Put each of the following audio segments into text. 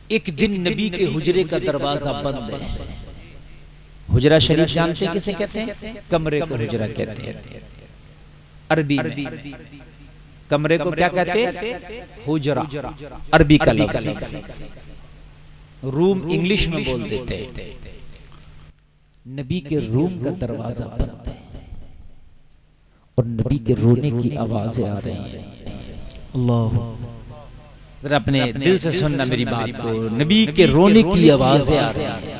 एक दिन नबी के हुजरे का दरवाजा बंद है। हुजरा शरीफ जानते हैं किसे कहते हैं? कमरे को हुजरा कहते हैं अरबी में। कमरे को क्या कहते हैं? हुजरा, अरबी का लफ्ज़ है। रूम इंग्लिश में बोल देते हैं। नबी के रूम का दरवाजा बंद है और नबी के रोने की आवाजें आ रही हैं। अल्लाह, जरा अपने दिल से सुनना मेरी बात को। नबी के रोने की आवाजें आ रही हैं।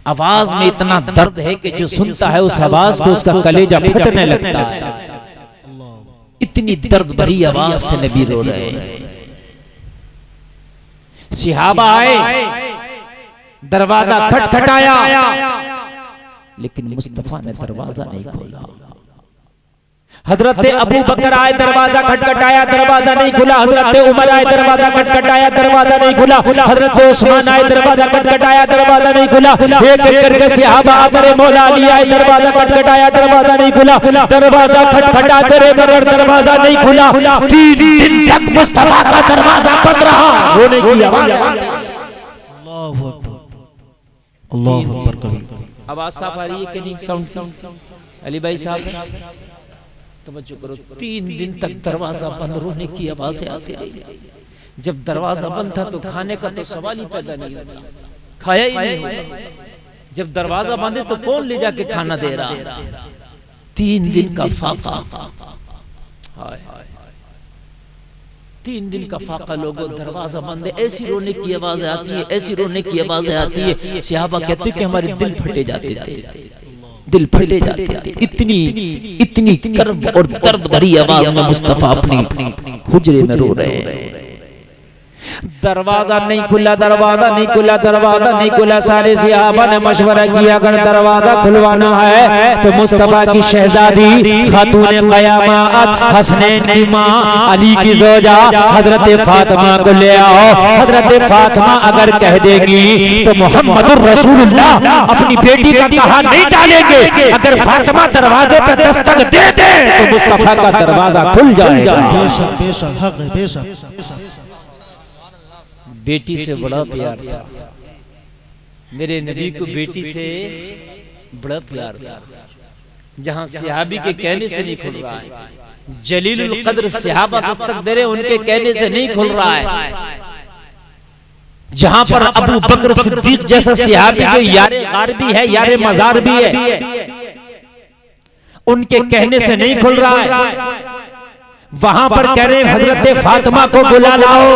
आवाज में इतना दर्द है कि जो सुनता है उस आवाज को उसका कलेजा फटने लगता है। इतनी दर्द भरी आवाज से नबी रो रहे हैं। सहाबा आए, दरवाजा खटखटाया, लेकिन मुस्तफा ने दरवाजा नहीं खोला। हजरत अबू बकर आए, दरवाजा खटखटाया, दरवाजा नहीं खुला। हजरत उमर आए, दरवाजा खटखटाया, दरवाजा नहीं खुला। हजरत उस्मान आए, दरवाजा खटखटाया, दरवाजा नहीं खुला। एक एक करके सहाबा मेरे मौला अली आए, दरवाजा खटखटाया, दरवाजा नहीं खुला। दरवाजा खटखटाते रहे मगर दरवाजा नहीं खुला। 3 दिन तक मुस्तफा का दरवाजा बंद रहा। रोने की आवाज अल्लाहू अकबर, अल्लाहू अकबर। कभी आवाज साफ आ रही है कि नहीं? साउंड अली भाई साहब तवज्जो करो। 3 दिन तक दरवाजा बंद, रोने की आवाजें आती रही। जब दरवाजा बंद था तो खाने का तो सवाल ही पैदा नहीं होता, खाया ही नहीं होगा। जब दरवाजा बंद है तो कौन ले जाके खाना दे रहा? 3 दिन का फाका, 3 दिन का फाका। लोगों, दरवाजा बंद है, ऐसी रोने की आवाजें आती है, ऐसी रोने की आवाजें आती है। सहाबा कहते कि हमारे दिल फटे जाते थे, दिल फटे जाते थे। इतनी कर्ब और दर्द भरी आवाज में मुस्तफा अपनी हुजरे में रो रहे हैं। दरवाजा नहीं खुला, दरवाजा नहीं खुला, दरवाजा नहीं खुला। सारे सहाबा ने मशवरा किया अगर दरवाजा खुलवाना है तो मुस्तफा की शहजादी खातूने क़यामत हसनैन की माँ अली की ज़ौजा हजरत फातिमा को ले आओ। हजरत फातिमा अगर कह देगी तो मोहम्मदुर रसूलुल्लाह अपनी बेटी का कहा नहीं डालेंगे। अगर फातिमा दरवाजे पर दस्तक दे दे तो मुस्तफा का दरवाजा खुल जाएगा। बेशक बेशक हक है, बेशक। बेटी से बड़ा प्यार था मेरे नबी को, बेटी से बड़ा प्यार था। जहां सहाबी के कहने से नहीं खुल रहा है, जलीलुल कद्र सहाबा दस्तक दे रहे उनके कहने से नहीं खुल रहा है। जहां पर अबू बकर सिद्दीक जैसा सहाबी जो यारे गार भी है, यारे मजार भी है, उनके कहने से नहीं खुल रहा है। वहां पर कह रहे हजरत फातिमा को बुला लाओ।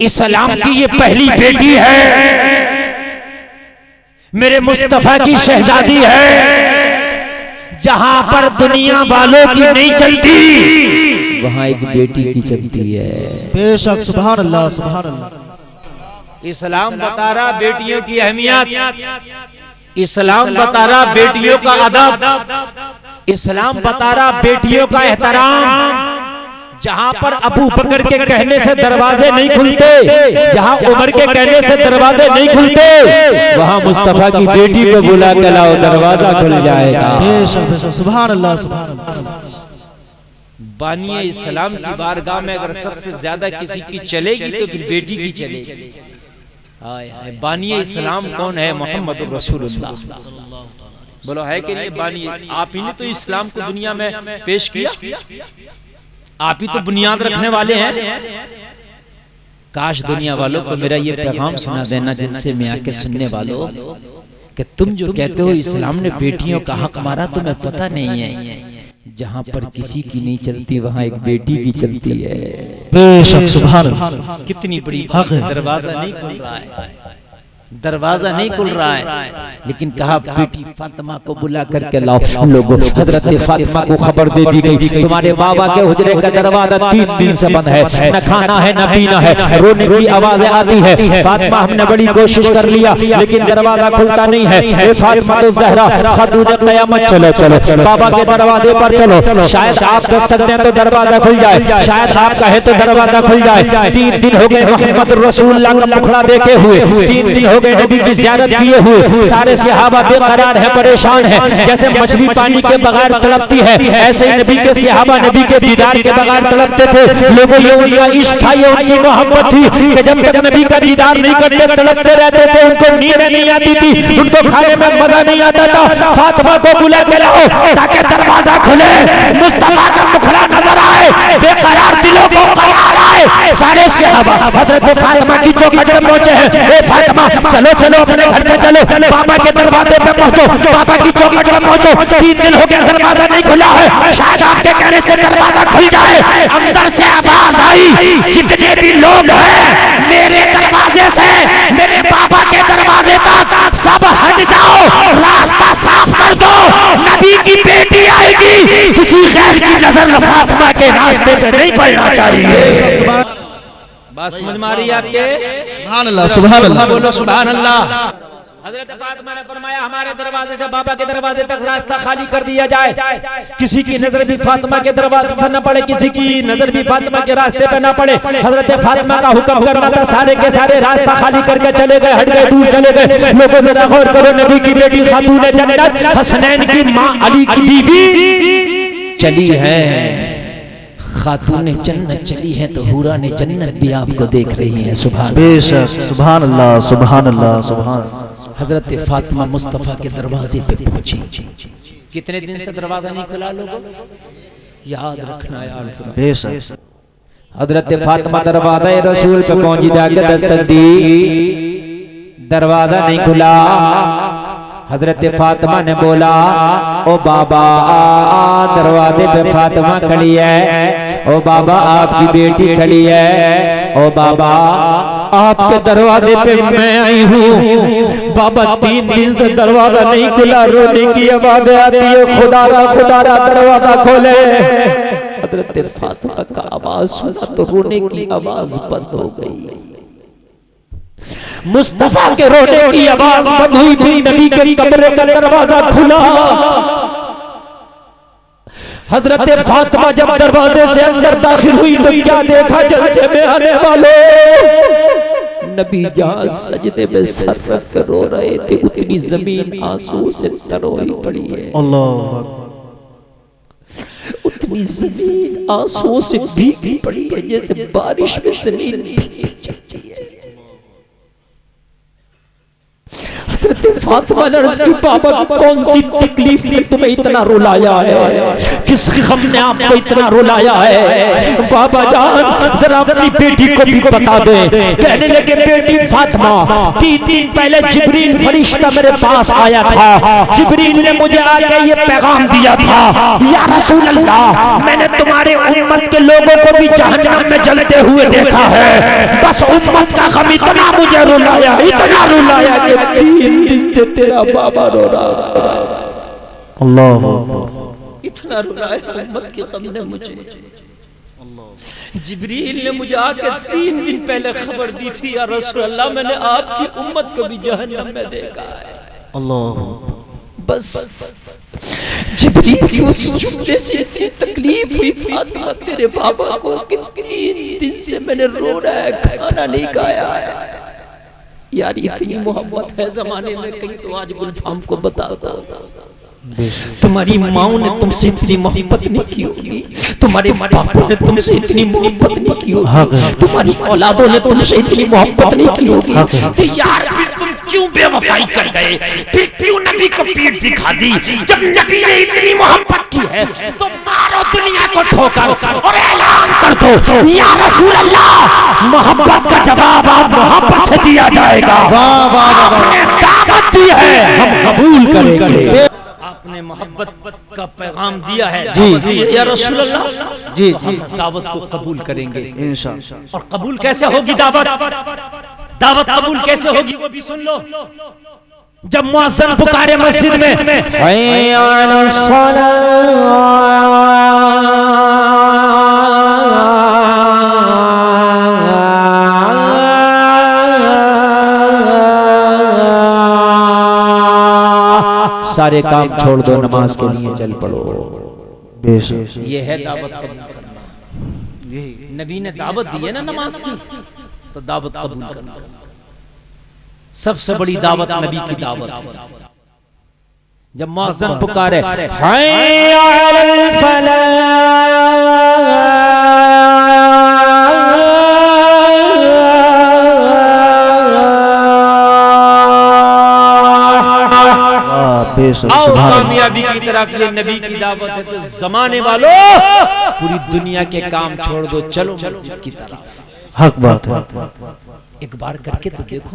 इस्लाम की ये पहली बेटी है, मेरे मुस्तफा की शहजादी है। जहां पर दुनिया वालों की नहीं चलती वहां एक बेटी की चलती है। बेशक, सुभान अल्लाह, सुभान अल्लाह। इस्लाम बता रहा बेटियों की अहमियत, इस्लाम बता रहा बेटियों का अदब, इस्लाम बता रहा बेटियों का एहतराम। जहां पर अबू बकर के कहने से दरवाजे नहीं खुलते, जहां उमर के कहने से दरवाजे नहीं खुलते, वहां मुस्तफा की बेटी को बुला के लाओ, दरवाजा खुल जाएगा। बेशक बेशक, सुभान अल्लाह, सुभान अल्लाह। बानिए इस्लाम की बारगाह में अगर सबसे ज्यादा किसी की चलेगी तो फिर बेटी की चलेगी। हाय हाय, बानिए इस्लाम कौन है? मोहम्मद रसूलुल्लाह। बोलो है कि नहीं? बानिए आप ही ने तो इस्लाम को दुनिया में पेश किया, आप ही तो बुनियाद रखने वाले हैं। काश दुनिया वालों को मेरा ये पैगाम सुना देना, जिनसे मैं आके सुनने वालों, कि तुम जो कहते हो इस्लाम ने बेटियों का हक मारा, तुम्हें पता नहीं है जहां पर किसी की नहीं चलती वहां एक बेटी की चलती है। बेशक, सुभान अल्लाह। कितनी बड़ी हक है। दरवाजा नहीं खुल रहा है, दरवाजा नहीं खुल रहा है, लेकिन कहा बेटी फातिमा को बुला करके लाओ। लोगों, हजरत फातिमा को खबर दे दी गई तुम्हारे बाबा के हुजरे का दरवाजा 3 दिन से बंद है, न खाना है न पीना है, रोने की आवाजें आती है। फातिमा हमने बड़ी कोशिश कर लिया लेकिन दरवाजा खुलता नहीं है। ए फातिमा तो ज़हरा खातून क़यामत, चलो चलो बाबा के दरवाजे पर चलो, शायद आप दस्तक दें तो दरवाजा खुल जाए, शायद आप कहे तो दरवाजा खुल जाए। 3 दिन हो गए मोहम्मद रसूलुल्लाह का मुखड़ा देखे हुए, 3 दिन हो गए नबी की ज़ियारत किए हुए। सारे सहाबा बेकरार है, परेशान है। जैसे मछली पानी के बगैर तड़पती है, ऐसे ही नबी के सहाबा नबी के दीदार के बगैर तड़पते थे। लोगों ये उनका इश्क था, ये उनकी मोहब्बत थी कि जब तक नबी का दीदार नहीं करते तड़पते रहते थे। उनको नींद नहीं आती थी, उनको खाने में मजा नहीं आता था। फातिमा को बुला के लाओ ताकि दरवाजा खुले, मुस्तफा का मुखड़ा नजर आए, बेकरार दिलों को करार आए। सारे सहाबा हजरत फातिमा की चौखट में पहुंचे हैं। ए फातिमा चलो चलो अपने घर से चलो, बाबा के दरवाजे पे पहुंचो, बाबा की चौखट में पहुंचो। 3 दिन हो गया दरवाजा नहीं खुला है, शायद आपके कहने से दरवाजा खुल जाए। अंदर से आवाज आई, जितने भी लोग हैं मेरे दरवाजे से मेरे बाबा के दरवाजे तक सब हट जाओ, रास्ता साफ कर दो, नबी की बेटी आएगी। किसी गैर की नजर फातिमा के रास्ते पे नहीं पड़ना चाहिए। बात समझ में आ रही है आपके? सुभान अल्लाह, सुभान अल्लाह, बोलो सुभान अल्लाह। हजरत फातिमा ने फरमाया हमारे दरवाजे से बाबा के दरवाजे तक रास्ता खाली कर दिया जाए। किसी की नजर भी फातिमा के दरवाजे पर न पड़े, किसी की नजर भी फातिमा के रास्ते पे न पड़े। हजरत फातिमा का हुक्म करना था, सारे के सारे रास्ता खाली करके चले गए, हट गए, दूर चले गए। लोगों जरा गौर करो, नबी की बेटी खातून जन्नत हसनैन की माँ अली की बीवी चली है, खातून जन्नत चली है तो हूरा ने जन्नत भी आपको देख रही है। सुभान बेशक, सुभान अल्लाह, सुभान अल्लाह, सुभान अल्लाह। हजरत फातिमा मुस्तफा के दरवाजे पे पहुंची। कितने दिन से दरवाजा नहीं खुला लोगों, याद रखना यार। बेशक हजरत फातिमा दरवाजा रसूल पे पहुंची, जाके दस्तक दी, दरवाजा नहीं खुला। हजरत फातिमा ने बोला ओ बाबा, दरवाजे पे फातिमा खड़ी है। ओ बाबा आपकी बेटी खड़ी है। ओ बाबा आपके दरवाजे पे मैं आई हूँ। बाबा 3 दिन से दरवाजा नहीं खुला, रोने की आवाज आती है, खुदारा खुदारा दरवाजा खोले। हजरत फातिमा का आवाज सुना तो रोने की आवाज बंद हो गई। मुस्तफा के रोने की आवाज बंद हुई थी, नबी के कमरे का दरवाजा खुला। हजरत फातिमा जब दरवाजे से अंदर दाखिल हुई तो क्या देखा, जलसे में आने वालों नबी जहां सजदे में सर रख कर रो रहे थे, उतनी जमीन आंसू से तर हुई पड़ी है। अल्लाह, उतनी जमीन आंसू से भीगी पड़ी है जैसे बारिश में जमीन भीग जाती है। हज़रत फातिमा ने अर्ज़ की बाबा कौन सी तकलीफ ने तुम्हें इतना रुलाया है, किस गम ने आपको इतना रुलाया है? बाबा जान जरा अपनी बेटी को भी बता दे। कहने लगे बेटी फातिमा, 3 दिन पहले जिब्रील फरिश्ता मेरे पास आया था। जिब्रील ने मुझे आके ये पैगाम दिया था, या रसूल अल्लाह मैंने तुम्हारे उम्मत के लोगों को भी जहन्नम में जलते हुए देखा है। बस उम्मत का गम इतना मुझे रुलाया, इतना रुलाया कि 3 दिन से तेरा बाबा रो रहा है। अल्लाह, इतना रुलाया उम्मत के गम ने मुझे। जिब्रील ने मुझे आके 3 दिन पहले खबर दी थी, या रसूल अल्लाह मैंने आपकी उम्मत को भी जहन्नम में देखा है। अल्लाह, बस जिब्रील की उस जुमले से इतनी तकलीफ हुई फातिमा तेरे बाबा को कि 3 दिन से मैंने रो रहा है, खाना नहीं खाया है। यार इतनी मोहब्बत है जमाने में, कहीं तो आज गुलफाम को बताता तुम्हारी माओ ने तुमसे इतनी मोहब्बत नहीं की होगी, तुम्हारे बापों ने तुमसे इतनी मोहब्बत नहीं की होगी, तुम्हारी औलादों ने तुमसे इतनी मोहब्बत नहीं की होगी। तो यार फिर तुम क्यों बेवफाई कर गए, फिर क्यों नबी को पीठ दिखा दी? जब नबी ने इतनी मोहब्बत की है तो मारो दुनिया को ठोकर और ऐलान कर दो, या रसूल अल्लाह मोहब्बत का जवाब आप मोहब्बत से दिया जाएगा। आपने दावत दी है, हम कबूल करेंगे। आपने मोहब्बत का पैगाम दिया है जी, या रसूल अल्लाह जी, तो हम दावत को कबूल करेंगे इंशाअल्लाह। और कबूल कैसे होगी दावत? दावत कबूल कैसे होगी वो भी सुन लो। जब मुअज्जिन पुकारे मस्जिद में, हय्या अलस सारे काम छोड़ दो, नमाज के लिए चल पड़ो। बेशक ये है दावत कबूल करना। नबी ने दावत दी है ना नमाज की, तो दावत कबूल करना। सबसे बड़ी दावत नबी की दावत है। जब मुअज्जिन पुकारे हय्या अलल फलाह, आओ कामयाबी की तरफ, ये नबी की दावत है। तो जमाने वालों, पूरी दुनिया के काम छोड़ दो, चलो मस्जिद की तरफ। हक बात है। एक बार करके तो देखो